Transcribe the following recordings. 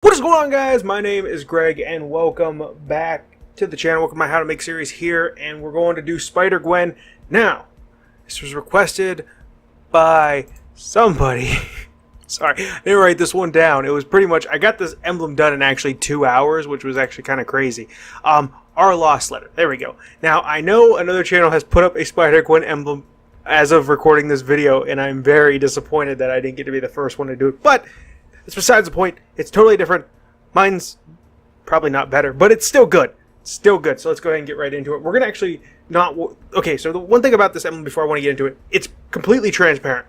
What is going on, guys? My name is Greg and welcome back to the channel. Welcome to my How to Make series here, and we're going to do Spider-Gwen. Now, this was requested by somebody. Sorry, I didn't write this one down. It was pretty much, I got this emblem done in actually 2 hours, which was actually kind of crazy. Our Lost Letter. There we go. Now, I know another channel has put up a Spider-Gwen emblem as of recording this video, and I'm very disappointed that I didn't get to be the first one to do it, but it's besides the point. It's totally different. Mine's probably not better, but it's still good. It's still good. So let's go ahead and get right into it. We're going to actually not... Okay, so the one thing about this emblem before I want to get into it, it's completely transparent.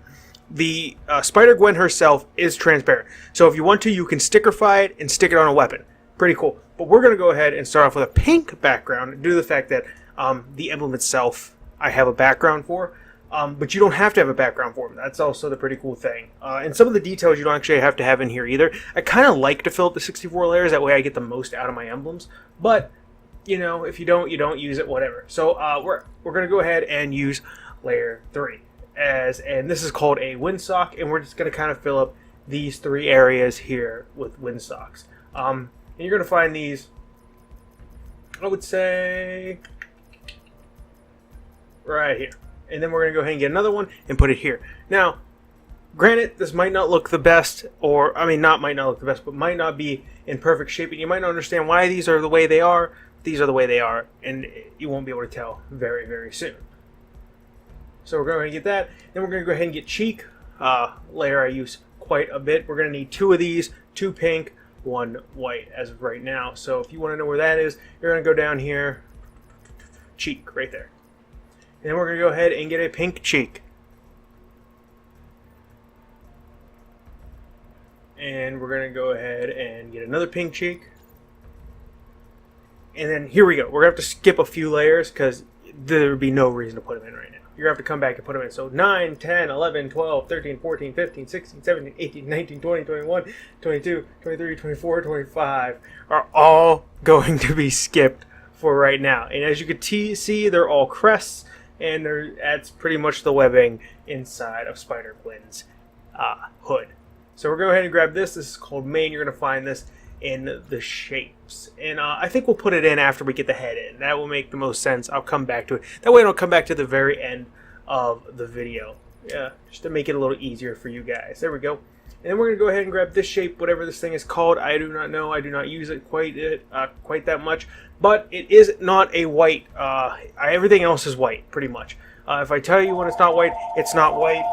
The Spider-Gwen herself is transparent. So if you want to, you can stickerify it and stick it on a weapon. Pretty cool. But we're going to go ahead and start off with a pink background due to the fact that the emblem itself I have a background for. But you don't have to have a background for them. That's also the pretty cool thing. And some of the details you don't actually have to have in here either. I kind of like to fill up the 64 layers. That way I get the most out of my emblems. But, you know, if you don't use it, whatever. So we're going to go ahead and use layer 3. And this is called a windsock. And we're just going to kind of fill up these 3 areas here with windsocks. And you're going to find these, I would say, right here. And then we're going to go ahead and get another one and put it here. Now, granted, this might not look the best, or, I mean, might not look the best, but might not be in perfect shape. And you might not understand why these are the way they are. These are the way they are. And you won't be able to tell very, very soon. So we're going to get that. Then we're going to go ahead and get cheek. Layer I use quite a bit. We're going to need 2 of these, 2 pink, 1 white as of right now. So if you want to know where that is, you're going to go down here. Cheek, right there. And then we're going to go ahead and get a pink cheek. And we're going to go ahead and get another pink cheek. And then here we go. We're going to have to skip a few layers because there would be no reason to put them in right now. You're going to have to come back and put them in. So 9, 10, 11, 12, 13, 14, 15, 16, 17, 18, 19, 20, 21, 22, 23, 24, 25 are all going to be skipped for right now. And as you can see, they're all crests. And that's pretty much the webbing inside of Spider-Gwen's hood. So we'll go ahead and grab this. This is called main. You're going to find this in the shapes. And I think we'll put it in after we get the head in. That will make the most sense. I'll come back to it. That way I don't come back to the very end of the video. Yeah, just to make it a little easier for you guys. There we go. And then we're going to go ahead and grab this shape, whatever this thing is called. I do not know. I do not use it quite that much. But it is not a white. Everything else is white, pretty much. If I tell you when it's not white, it's not white.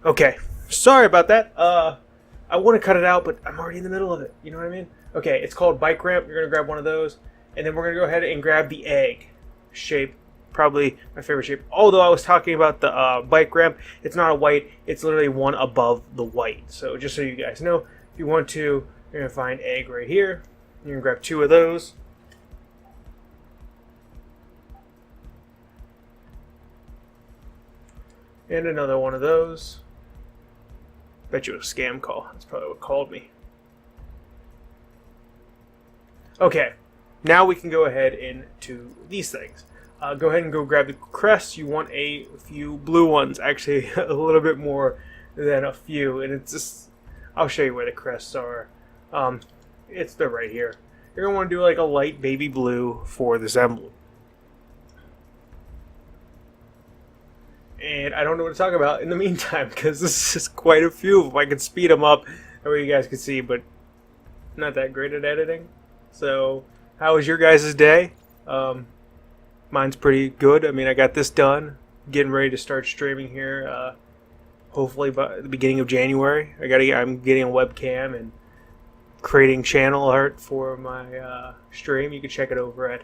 Okay. Sorry about that. I want to cut it out, but I'm already in the middle of it. You know what I mean? Okay, it's called bike ramp. You're going to grab one of those. And then we're going to go ahead and grab the egg shape. Probably my favorite shape. Although I was talking about the bike ramp, it's not a white. It's literally one above the white. So just so you guys know, if you want to, you're going to find egg right here. You're going to grab 2 of those. And another one of those. Bet you it was a scam call. That's probably what called me. Okay. Now we can go ahead into these things. Go ahead and go grab the crests. You want a few blue ones. Actually, a little bit more than a few. And it's just... I'll show you where the crests are. They're right here. You're going to want to do like a light baby blue for this emblem. And I don't know what to talk about in the meantime because this is quite a few of them. I can speed them up that way you guys can see, but not that great at editing. So, how was your guys' day? Mine's pretty good. I mean, I got this done. Getting ready to start streaming here. Hopefully by the beginning of January. I'm getting a webcam and creating channel art for my stream. You can check it over at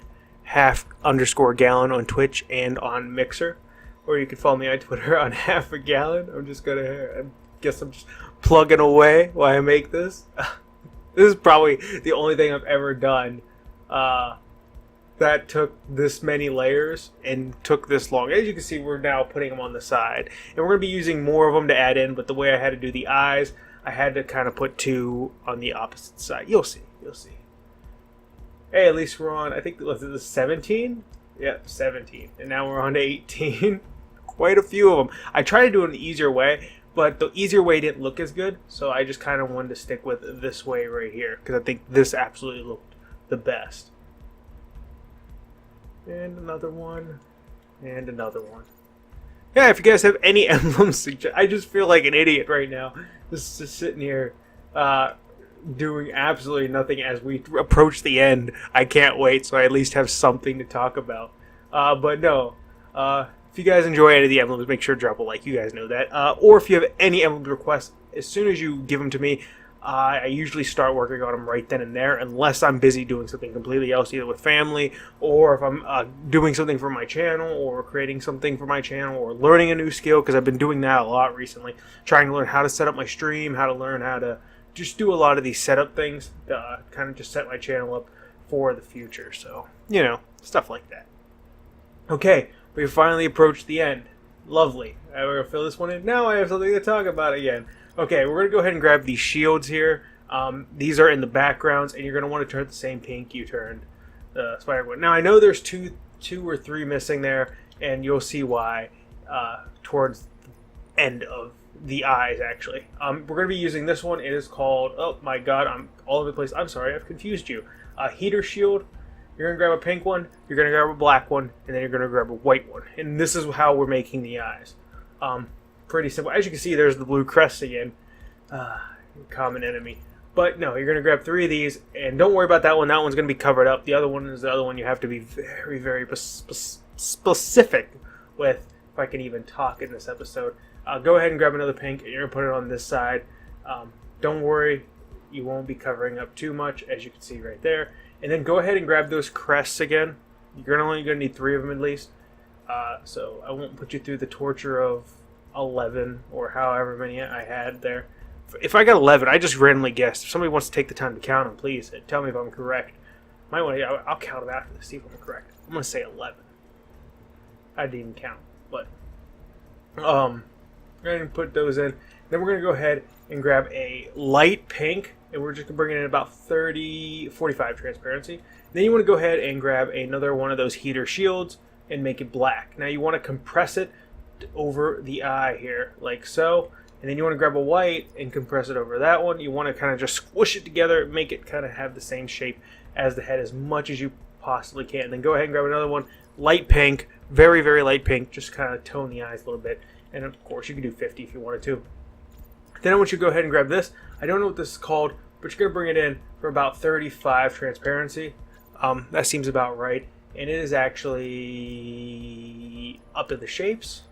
half_gallon on Twitch and on Mixer. Or you can follow me on Twitter on half a gallon. I guess I'm just plugging away while I make this. This is probably the only thing I've ever done that took this many layers and took this long. As you can see, we're now putting them on the side. And we're going to be using more of them to add in, but the way I had to do the eyes, I had to kind of put 2 on the opposite side. You'll see. You'll see. Hey, at least we're on, I think, was it 17? Yep, 17. And now we're on to 18. Quite a few of them. I try to do it an easier way, but the easier way didn't look as good, so I just kind of wanted to stick with this way right here because I think this absolutely looked the best. And another one, and another one. Yeah, if you guys have any emblems, I just feel like an idiot right now, just sitting here doing absolutely nothing as we approach the end. I can't wait, so I at least have something to talk about. But no, if you guys enjoy any of the emblems, make sure to drop a like. You guys know that. Or if you have any emblem requests, as soon as you give them to me, I usually start working on them right then and there, unless I'm busy doing something completely else, either with family, or if I'm doing something for my channel, or creating something for my channel, or learning a new skill, because I've been doing that a lot recently, trying to learn how to set up my stream, how to learn how to just do a lot of these setup things to kind of just set my channel up for the future. So, you know, stuff like that. Okay, we finally approached the end. Lovely. We're going to fill this one in. Now I have something to talk about again. Okay, we're going to go ahead and grab these shields here. These are in the backgrounds, and you're going to want to turn the same pink you turned the Spider-Gwen. Now, I know there's two or three missing there, and you'll see why towards the end of the eyes, actually. We're going to be using this one. It is called, oh my god, I'm all over the place. I'm sorry, I've confused you. Heater shield. You're going to grab a pink one, you're going to grab a black one, and then you're going to grab a white one. And this is how we're making the eyes. Pretty simple. As you can see, there's the blue crest again. Common enemy. But no, you're going to grab 3 of these, and don't worry about that one. That one's going to be covered up. The other one is the other one you have to be very, very specific with, if I can even talk in this episode. Go ahead and grab another pink, and you're going to put it on this side. Don't worry, you won't be covering up too much, as you can see right there. And then go ahead and grab those crests again. You're only going to need 3 of them at least. So I won't put you through the torture of 11 or however many I had there. If I got 11, I just randomly guessed. If somebody wants to take the time to count them, please tell me if I'm correct. Might want to. I'll count them after to see if I'm correct. I'm gonna say 11. I didn't even count, but go ahead and put those in. Then we're gonna go ahead and grab a light pink, and we're just gonna bring it in about 45 transparency. Then you want to go ahead and grab another one of those heater shields and make it black. Now you want to compress it over the eye here, like so. And then you want to grab a white and compress it over that one. You want to kind of just squish it together, make it kind of have the same shape as the head as much as you possibly can. And then go ahead and grab another one, light pink, very, very light pink, just kind of tone the eyes a little bit. And of course, you can do 50 if you wanted to. Then I want you to go ahead and grab this. I don't know what this is called, but you're going to bring it in for about 35 transparency. That seems about right. And it is actually up in the shapes.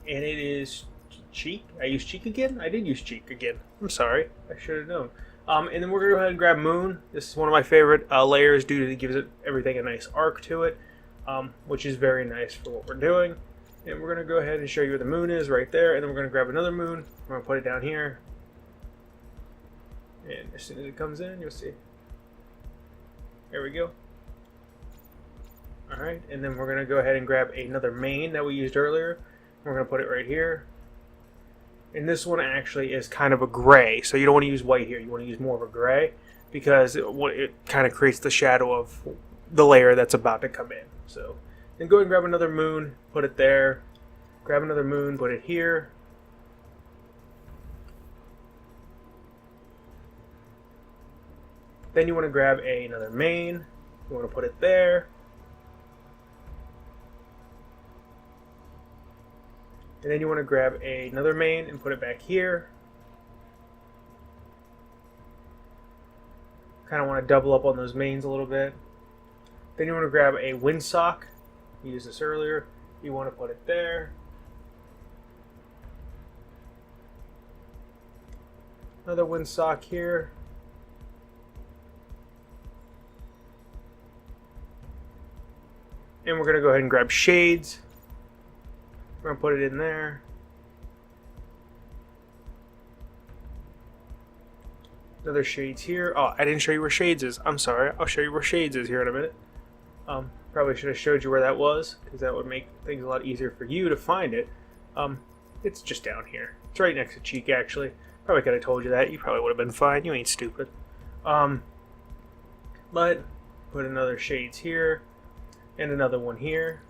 And it is cheek. I used cheek again? I did use cheek again. I'm sorry. I should have known. And then we're going to go ahead and grab moon. This is one of my favorite layers due to it gives it everything a nice arc to it, which is very nice for what we're doing. And we're going to go ahead and show you where the moon is right there. And then we're going to grab another moon. We're going to put it down here. And as soon as it comes in, you'll see. There we go. Alright, and then we're going to go ahead and grab another mane that we used earlier. We're going to put it right here. And this one actually is kind of a gray, so you don't want to use white here. You want to use more of a gray because it kind of creates the shadow of the layer that's about to come in. So then go ahead and grab another moon, put it there. Grab another moon, put it here. Then you want to grab another mane. You want to put it there. And then you want to grab another mane and put it back here. Kind of want to double up on those manes a little bit. Then you want to grab a windsock. We used this earlier. You want to put it there. Another windsock here. And we're going to go ahead and grab shades. We're going to put it in there. Another shades here. Oh, I didn't show you where shades is. I'm sorry. I'll show you where shades is here in a minute. Probably should have showed you where that was, because that would make things a lot easier for you to find it. It's just down here. It's right next to cheek, actually. Probably could have told you that. You probably would have been fine. You ain't stupid. But put another shades here. And another one here.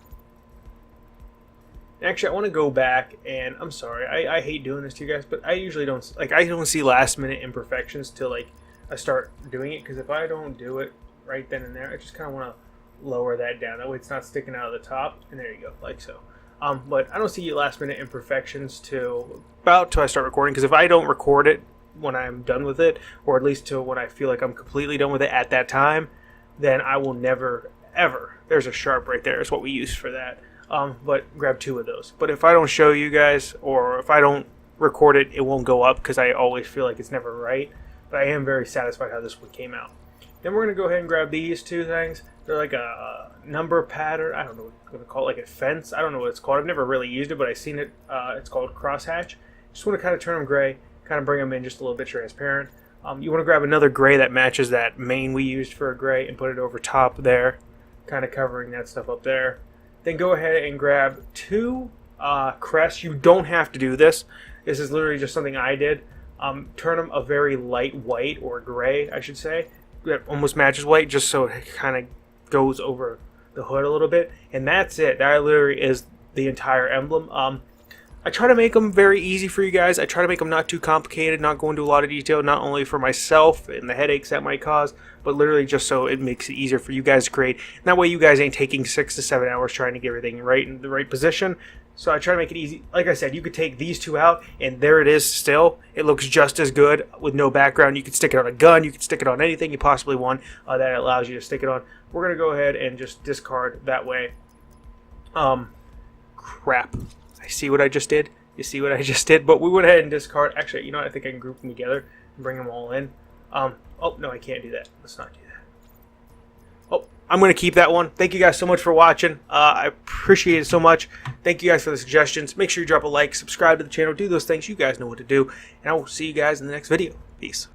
Actually, I want to go back, and I'm sorry, I hate doing this to you guys, but I usually don't, like, I don't see last minute imperfections till, like, I start doing it, because if I don't do it right then and there, I just kind of want to lower that down. That way it's not sticking out of the top, and there you go, like so. But I don't see last minute imperfections till I start recording, because if I don't record it when I'm done with it, or at least till when I feel like I'm completely done with it at that time, then I will never, ever, there's a sharp right there, is what we use for that. But grab 2 of those. But if I don't show you guys, or if I don't record it, it won't go up, because I always feel like it's never right. But I am very satisfied how this one came out. Then we're going to go ahead and grab these 2 things. They're like a number pattern. I don't know what I'm going to call it, like a fence. I don't know what it's called. I've never really used it, but I've seen it. It's called crosshatch. Just want to kind of turn them gray, kind of bring them in just a little bit transparent. You want to grab another gray that matches that main we used for a gray and put it over top there, kind of covering that stuff up there. Then go ahead and grab 2 crests. You don't have to do this. This is literally just something I did. Turn them a very light white, or gray, I should say, that almost matches white, just so it kind of goes over the hood a little bit. And that's it. That literally is the entire emblem. I try to make them very easy for you guys. I try to make them not too complicated, not go into a lot of detail, not only for myself and the headaches that might cause, but literally just so it makes it easier for you guys to create. And that way you guys ain't taking 6 to 7 hours trying to get everything right in the right position. So I try to make it easy. Like I said, you could take these 2 out, and there it is still. It looks just as good with no background. You could stick it on a gun. You could stick it on anything you possibly want that allows you to stick it on. We're going to go ahead and just discard that way. Crap. I see what I just did. You see what I just did? But we went ahead and discard. Actually, you know what? I think I can group them together and bring them all in. Oh, no, I can't do that. Let's not do that. Oh, I'm going to keep that one. Thank you guys so much for watching. I appreciate it so much. Thank you guys for the suggestions. Make sure you drop a like, subscribe to the channel, do those things. You guys know what to do. And I will see you guys in the next video. Peace.